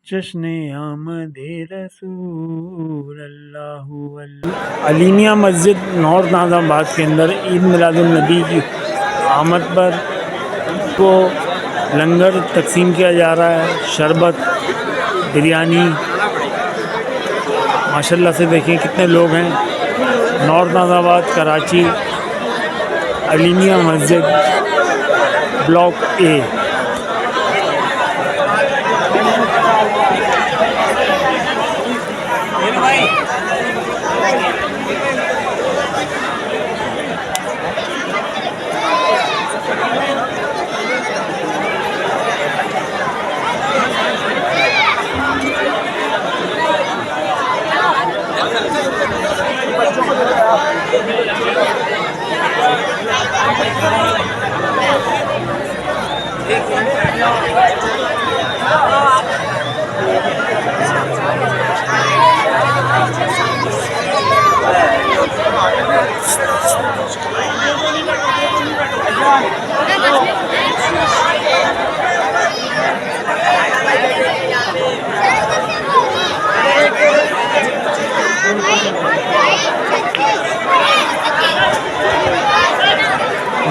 जश्न आमदे रसूल अल्लाहु अल्लाह। अलीमिया मस्जिद नॉर्थ नाज़ाबाद के अंदर ईद मिलादुन्नबी की आमद पर को लंगर तकसीम किया जा रहा है। शरबत, बिरयानी, माशाल्लाह से देखें कितने लोग हैं। नॉर्थ नाज़ाबाद कराची, अलीमिया मस्जिद, ब्लॉक ए।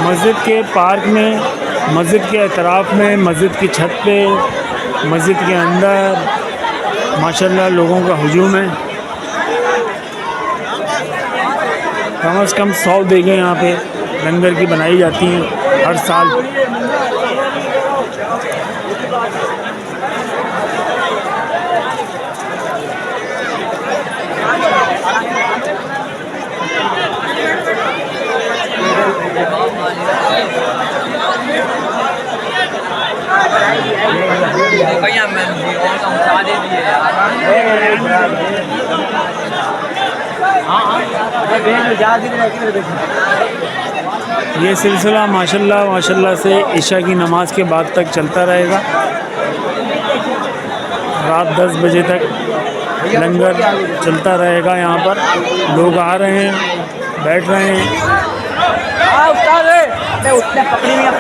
मस्जिद के पार्क में, मस्जिद के अतराफ़ में, मस्जिद की छत पे, मस्जिद के अंदर माशाल्लाह लोगों का हुजूम है। कम से कम 100 देगें यहाँ पे लंगर की बनाई जाती हैं हर साल। ये सिलसिला माशाल्लाह से इशा की नमाज के बाद तक चलता रहेगा। रात 10 बजे तक लंगर चलता रहेगा। यहाँ पर लोग आ रहे हैं, बैठ रहे हैं। उठने पकड़ी में